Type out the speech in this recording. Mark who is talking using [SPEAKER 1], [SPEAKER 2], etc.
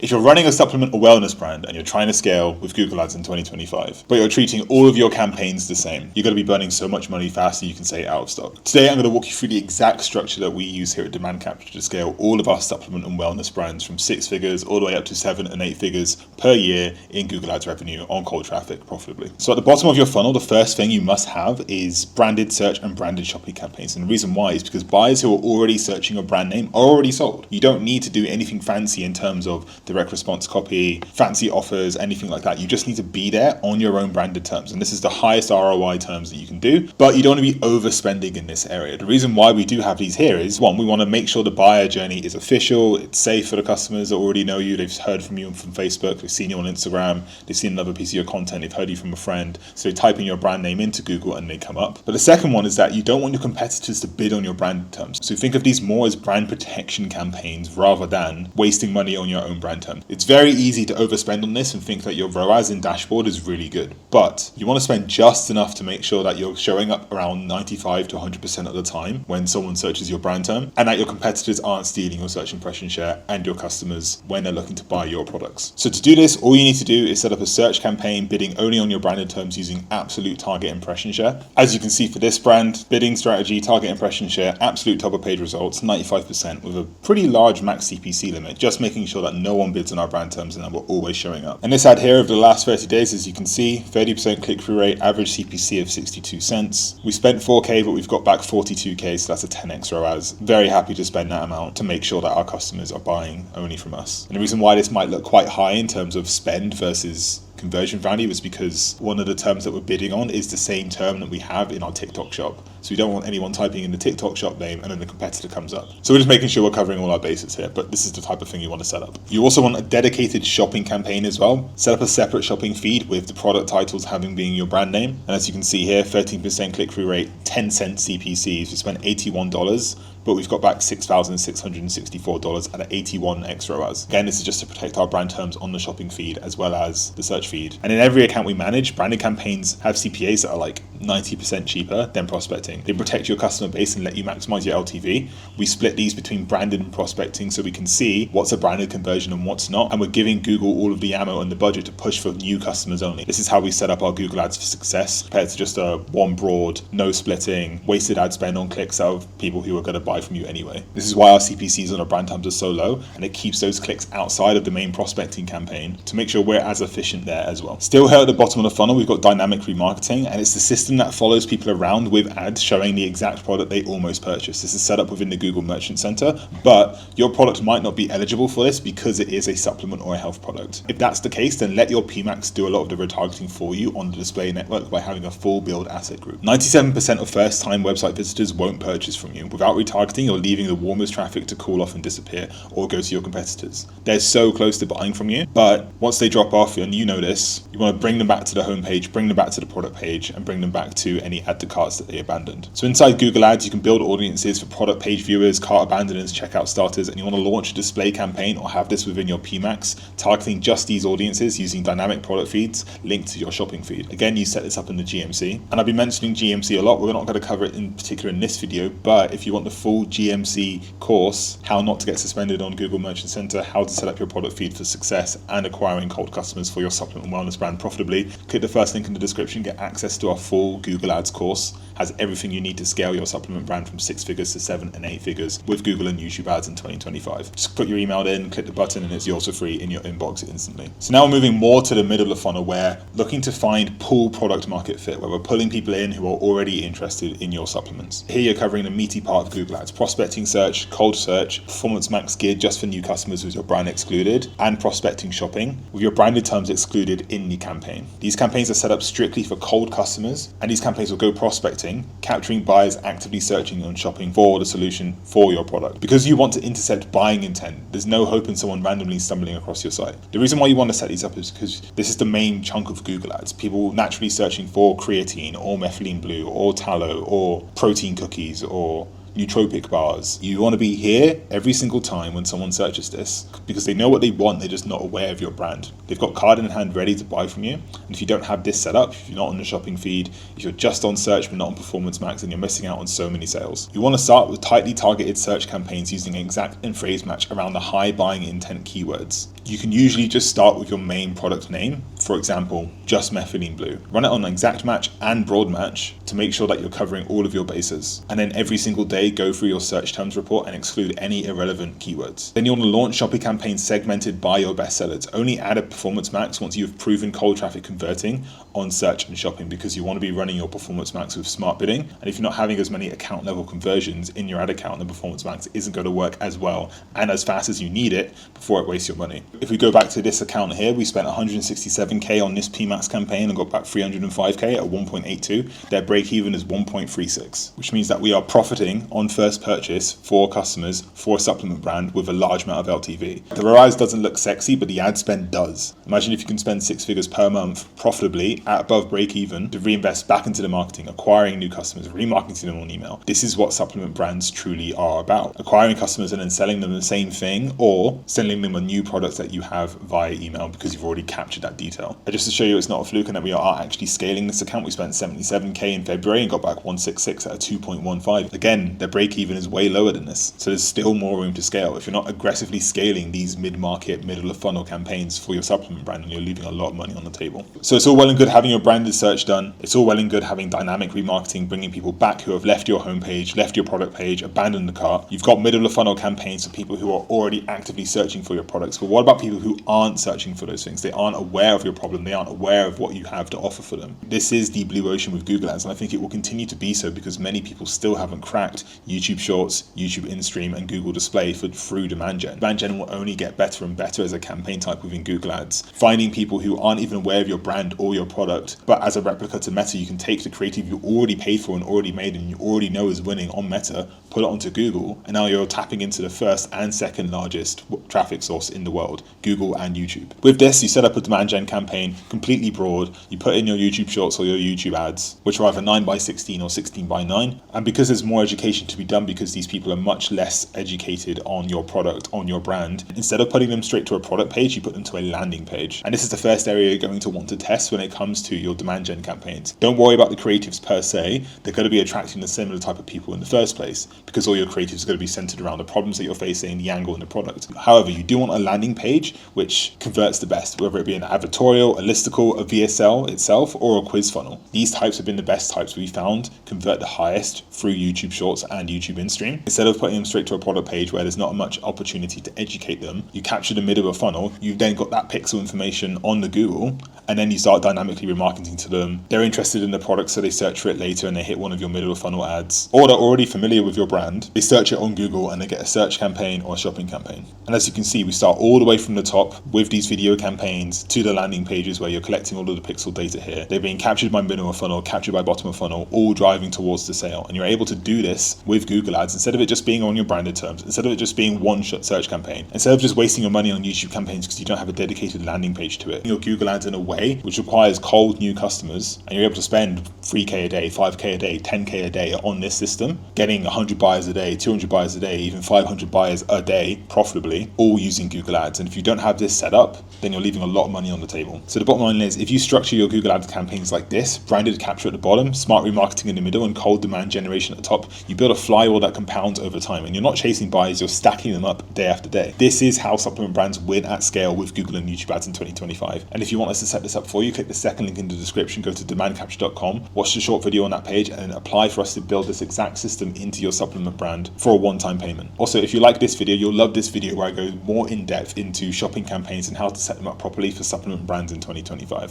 [SPEAKER 1] If you're running a supplement or wellness brand and you're trying to scale with Google Ads in 2025, but you're treating all of your campaigns the same, you're going to be burning so much money faster you can say out of stock. Today, I'm going to walk you through the exact structure that we use here at Demand Capture to scale all of our supplement and wellness brands from 6 figures all the way up to 7 and 8 figures per year in Google Ads revenue on cold traffic profitably. So at the bottom of your funnel, the first thing you must have is branded search and branded shopping campaigns. And the reason why is because buyers who are already searching your brand name are already sold. You don't need to do anything fancy in terms of direct response copy, fancy offers, anything like that. You just need to be there on your own branded terms. And this is the highest ROI terms that you can do, but you don't want to be overspending in this area. The reason why we do have these here is, one, we want to make sure the buyer journey is official, it's safe for the customers that already know you, they've heard from you from Facebook, they've seen you on Instagram, they've seen another piece of your content, they've heard you from a friend, so they type in your brand name into Google and they come up. But the second one is that you don't want your competitors to bid on your brand terms. So think of these more as brand protection campaigns rather than wasting money on your own brand term. It's very easy to overspend on this and think that your ROAS in dashboard is really good, but you want to spend just enough to make sure that you're showing up around 95 to 100% of the time when someone searches your brand term, and that your competitors aren't stealing your search impression share and your customers when they're looking to buy your products. So to do this, all you need to do is set up a search campaign bidding only on your branded terms using absolute target impression share. As you can see for this brand, bidding strategy, target impression share, absolute top of page results, 95% with a pretty large max CPC limit, just making sure that no one bids on our brand terms and that we're always showing up. And this ad here over the last 30 days, as you can see, 30% click-through rate, average CPC of 62 cents. We spent 4K, but we've got back 42K, so that's a 10x ROAS. Very happy to spend that amount to make sure that our customers are buying only from us. And the reason why this might look quite high in terms of spend versus conversion value is because one of the terms that we're bidding on is the same term that we have in our TikTok shop. So we don't want anyone typing in the TikTok shop name and then the competitor comes up. So we're just making sure we're covering all our bases here, but this is the type of thing you want to set up. You also want a dedicated shopping campaign as well. Set up a separate shopping feed with the product titles having being your brand name. And as you can see here, 13% click-through rate, 10 cent CPCs. We spent $81, but we've got back $6,664 at an 81x ROAS. Again, this is just to protect our brand terms on the shopping feed as well as the search feed. And in every account we manage, branded campaigns have CPAs that are like 90% cheaper than prospecting. They protect your customer base and let you maximize your LTV. We split these between branded and prospecting so we can see what's a branded conversion and what's not. And we're giving Google all of the ammo and the budget to push for new customers only. This is how we set up our Google Ads for success compared to just a one broad, no splitting, wasted ad spend on clicks out of people who are going to buy from you anyway. This is why our CPCs on our brand terms are so low, and it keeps those clicks outside of the main prospecting campaign to make sure we're as efficient there as well. Still here at the bottom of the funnel, we've got dynamic remarketing, and it's the system that follows people around with ads showing the exact product they almost purchased. This is set up within the Google Merchant Center, but your product might not be eligible for this because it is a supplement or a health product. If that's the case, then let your PMAX do a lot of the retargeting for you on the display network by having a full build asset group. 97% of first-time website visitors won't purchase from you. Without retargeting, you're leaving the warmest traffic to cool off and disappear or go to your competitors. They're so close to buying from you, but once they drop off, and you know this, you want to bring them back to the homepage, bring them back to the product page, and bring them back to any add to carts that they abandoned. So inside Google Ads, you can build audiences for product page viewers, cart abandoners, checkout starters, and you want to launch a display campaign or have this within your PMAX, targeting just these audiences using dynamic product feeds linked to your shopping feed. Again, you set this up in the GMC, and I've been mentioning GMC a lot. We're not going to cover it in particular in this video, but if you want the full GMC course, how not to get suspended on Google Merchant Center, how to set up your product feed for success, and acquiring cold customers for your supplement and wellness brand profitably, click the first link in the description, get access to our full Google Ads course. Has everything you need to scale your supplement brand from 6 figures to 7 and 8 figures with Google and YouTube ads in 2025. Just put your email in, click the button, and it's yours for free in your inbox instantly. So now we're moving more to the middle of the funnel, where looking to find pull product market fit, where we're pulling people in who are already interested in your supplements. Here you're covering the meaty part of Google Ads: prospecting search, cold search, performance max geared just for new customers with your brand excluded, and prospecting shopping with your branded terms excluded in the campaign. These campaigns are set up strictly for cold customers, and these campaigns will go prospecting, capturing buyers actively searching and shopping for the solution for your product. Because you want to intercept buying intent, there's no hope in someone randomly stumbling across your site. The reason why you want to set these up is because this is the main chunk of Google Ads. People naturally searching for creatine or methylene blue or tallow or protein cookies or nootropic bars. You want to be here every single time when someone searches this, because they know what they want, they're just not aware of your brand. They've got card in hand ready to buy from you. And if you don't have this set up, if you're not on the shopping feed, if you're just on search but not on Performance Max, then you're missing out on so many sales. You want to start with tightly targeted search campaigns using exact and phrase match around the high buying intent keywords. You can usually just start with your main product name, for example, just methylene blue. Run it on exact match and broad match to make sure that you're covering all of your bases. And then every single day, go through your search terms report and exclude any irrelevant keywords. Then you want to launch shopping campaigns segmented by your bestsellers. Only add a Performance Max once you've proven cold traffic converting on search and shopping, because you want to be running your Performance Max with smart bidding. And if you're not having as many account level conversions in your ad account, the Performance Max isn't going to work as well and as fast as you need it before it wastes your money. If we go back to this account here, we spent 167k on this PMAX campaign and got back 305k at 1.82. Their break even is 1.36, which means that we are profiting on first purchase for customers for a supplement brand with a large amount of LTV. The rise doesn't look sexy, but the ad spend does. Imagine if you can spend 6 figures per month profitably at above break even to reinvest back into the marketing, acquiring new customers, remarketing them on email. This is what supplement brands truly are about. Acquiring customers and then selling them the same thing, or selling them a new product that you have via email because you've already captured that detail. And just to show you it's not a fluke and that we are actually scaling this account, we spent 77k in February and got back 166 at a 2.15. Again, their break even is way lower than this. So there's still more room to scale. If you're not aggressively scaling these mid-market, middle of funnel campaigns for your supplement brand, and you're leaving a lot of money on the table. So it's all well and good having your branded search done. It's all well and good having dynamic remarketing, bringing people back who have left your homepage, left your product page, abandoned the cart. You've got middle of funnel campaigns for people who are already actively searching for your products. But what about people who aren't searching for those things? They aren't aware of your problem. They aren't aware of what you have to offer for them. This is the blue ocean with Google Ads, and I think it will continue to be so because many people still haven't cracked YouTube Shorts, YouTube InStream, and Google Display through demand gen. Demand gen will only get better and better as a campaign type within Google Ads. Finding people who aren't even aware of your brand or your product, but as a replica to Meta, you can take the creative you already paid for and already made and you already know is winning on Meta, put it onto Google, and now you're tapping into the first and second largest traffic source in the world, Google and YouTube. With this, you set up a demand gen campaign, completely broad. You put in your YouTube Shorts or your YouTube ads, which are either 9x16 or 16x9. And because there's more education to be done, because these people are much less educated on your product, on your brand, instead of putting them straight to a product page, you put them to a landing page. And this is the first area you're going to want to test when it comes to your demand gen campaigns. Don't worry about the creatives per se. They're going to be attracting the similar type of people in the first place, because all your creatives are going to be centered around the problems that you're facing, the angle, and the product. However, you do want a landing page which converts the best, whether it be an advertorial, a listicle, a VSL itself, or a quiz funnel. These types have been the best types we found convert the highest through YouTube Shorts and YouTube InStream. Instead of putting them straight to a product page where there's not much opportunity to educate them, you capture the middle of a funnel, you've then got that pixel information on the Google, and then you start dynamically remarketing to them. They're interested in the product, so they search for it later and they hit one of your middle of funnel ads. Or they're already familiar with your brand, they search it on Google and they get a search campaign or a shopping campaign. And as you can see, we start all the way from the top with these video campaigns to the landing pages where you're collecting all of the pixel data here. They're being captured by middle of funnel, captured by bottom of funnel, all driving towards the sale. And you're able to do this with Google Ads instead of it just being on your branded terms, instead of it just being one shot search campaign, instead of just wasting your money on YouTube campaigns because you don't have a dedicated landing page to it. Your Google Ads in a way which requires cold new customers, and you're able to spend 3k a day, 5k a day, 10k a day on this system, getting 100 buyers a day, 200 buyers a day, even 500 buyers a day profitably, all using Google Ads. And if you don't have this set up, then you're leaving a lot of money on the table. So the bottom line is, if you structure your Google Ads campaigns like this, branded capture at the bottom, smart remarketing in the middle, and cold demand generation at the top, you build a flywheel that compounds over time, and you're not chasing buyers, you're stacking them up day after day. This is how supplement brands win at scale with Google and YouTube Ads in 2025. And if you want us to set this up for you, click the second link in the description, go to demandcapture.com, watch the short video on that page, and then apply for us to build this exact system into your supplement brand for a one-time payment. Also, if you like this video, you'll love this video where I go more in depth into shopping campaigns and how to set them up properly for supplement brands in 2025.